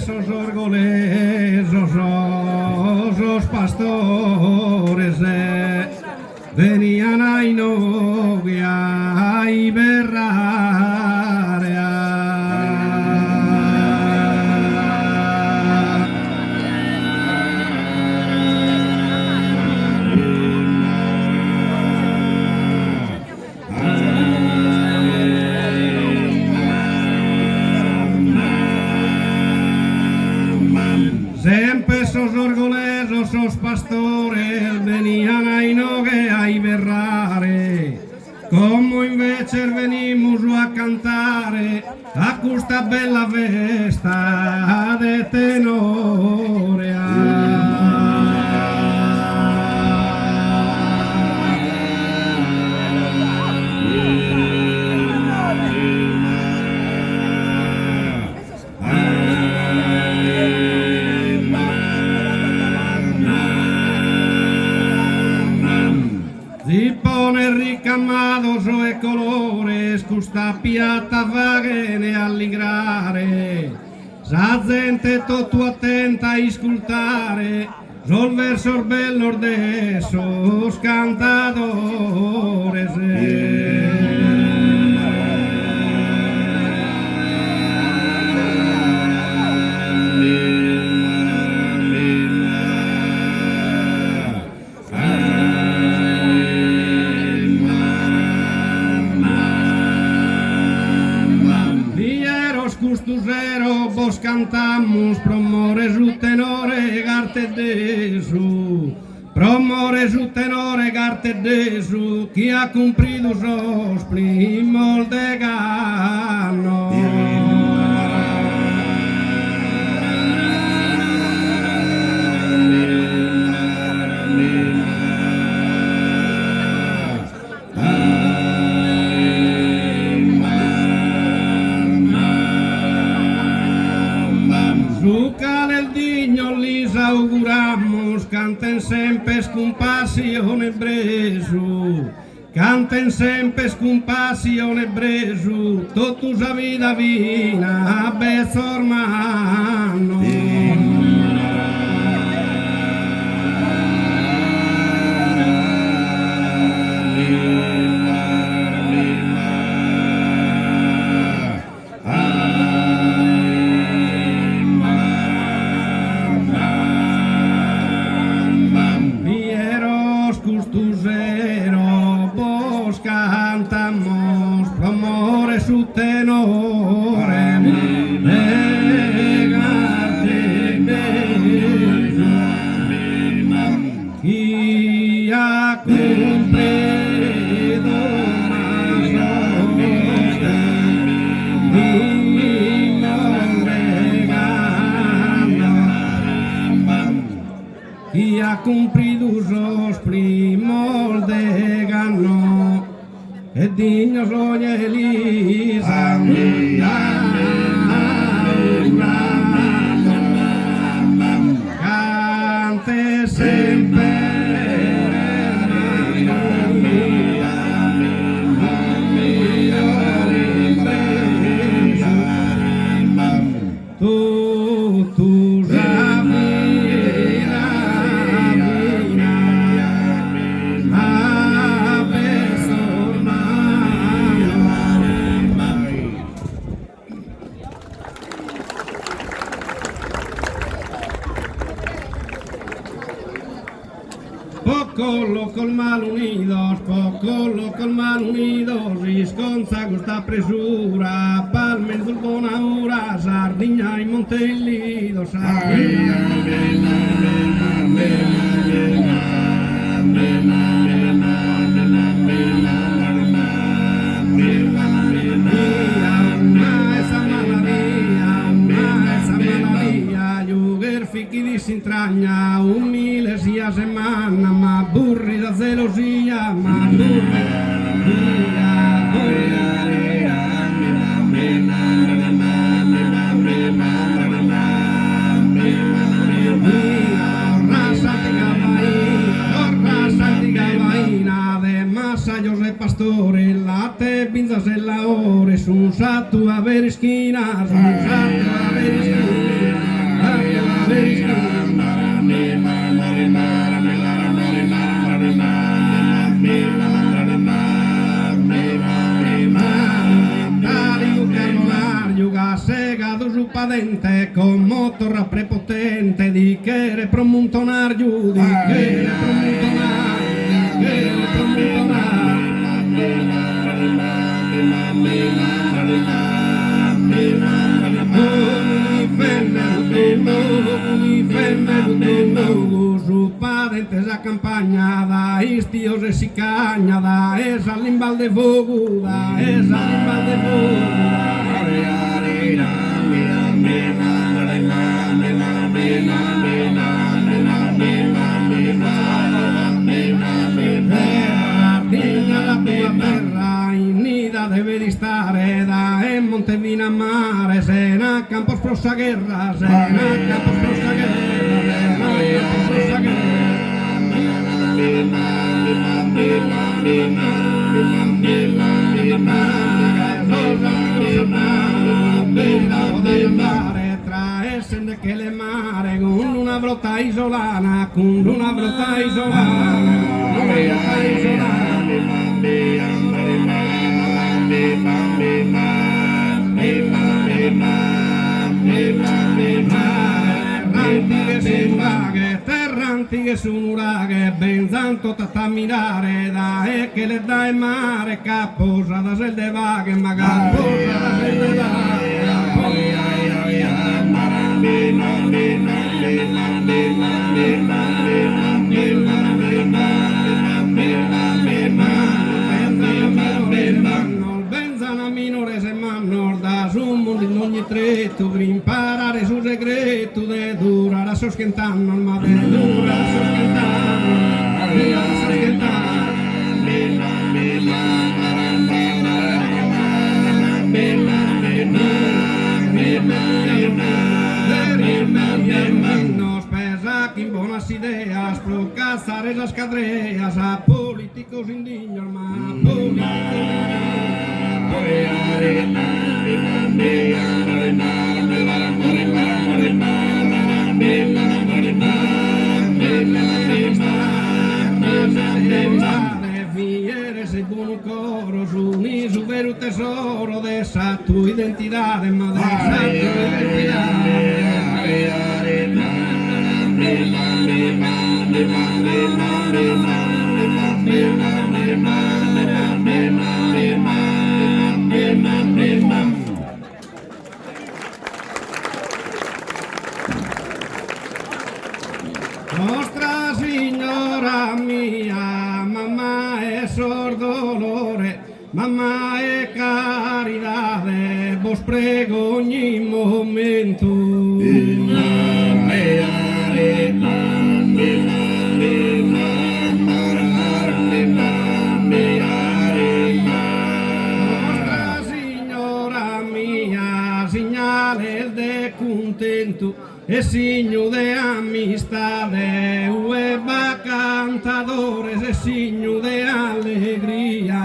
esos orgoles, los pastores venían a Inogia y berrarea. Sempre esos orgoles, esos pastores venían a Inogia y berrare, como invece venimos a cantare a questa bella festa de tenore. Ricamados e colores, custa piatta vaghe alligrare, sa gente tutto attenta a ascoltare, sol verso bello de esos cantadores. Custusero vos cantamos promore su tenore garte de su, promore su tenore garte de su, chi ha cumplido sos primos de gano. Auguramos, canten sempre con passione bresu, canten sempre con passione bresu, tutta la vita vina a Bezzormano. Cantamos promore su tenore, negate bene, chi ha cumplido chi ha cumplido los primos de gano. E digno sogne Elisa, cante sempre tu poco loco mal unidos, risconza questa presura, palme sul buona ora, Sardigna in Montellido, chi disintragna un mille sia settimana, ma burri da gelosia, ma burri de massa José Pastore, la te pinzas en la ore, su sato a ver esquinas, su sato a ver esquinas. Padente con motor prepotente di che era promontonar giù di che era promontonar di che era promontonar su padente esa campagna da istios e si caña da esa limbal de fogo da esa limbal de fogo deve di stare da Montevina a mare, se na campos prossa guerra, se na campos prossa guerra, se na campos prossa guerra. Tra essende che le mare con una brotta isolana, con una brotta isolana, una brotta isolana. Terranti che su un uraghe, ben tanto da mirare, da e che le dai mare, caposa da sel de vaghe, ma caposa da sel de vaghe. In ogni tretto per imparare sul segreto de durare a soschentano ma de durare a soschentano de a soschentano nos pesa que buenas ideas pro cazar esas cadreas a políticos indignos ma políticos Fieres e buon coro su su vero tesoro de esa tu identidad ma de esa tu Nostra Signora mia, mamma è sordolore, mamma è caridade, vos prego ogni momento. Nostra Signora mia, señales de contento, e signo de amistade, ueva cantadores, e signo de alegría.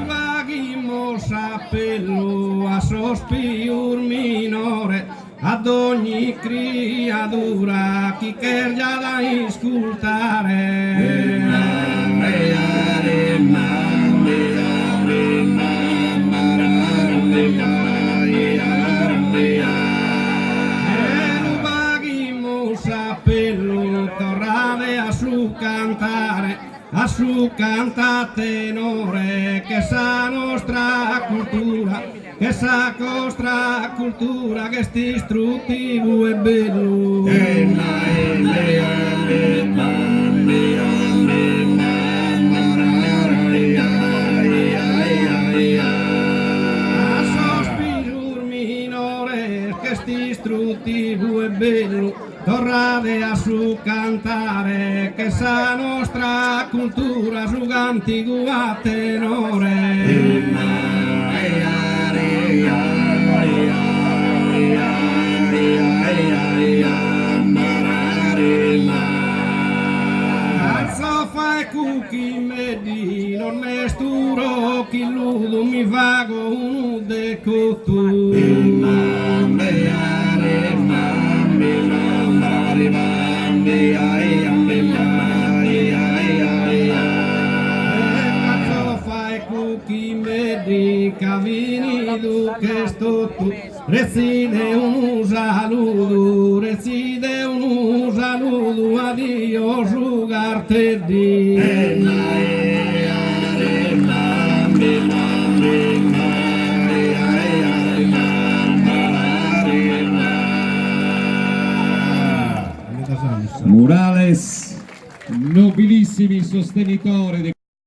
Vagimos appello a sospiur minore, ad ogni criatura chi quer già da ascoltare. E vagimos appello torrade a su cantare, a su canta tenore, che sa nostra cultura, che sa nostra cultura, che sti istruttivo e bello. A sospirur minore, che sti istruttivo e bello, torrade a su cantare, che sa nostra cultura, su cantico a tenore. chi me di non me sturo chi ludo mi vago un de cotu chi me di cavini du che sto tu reside un saludo addio sugarte di Murales, nobilissimi sostenitori di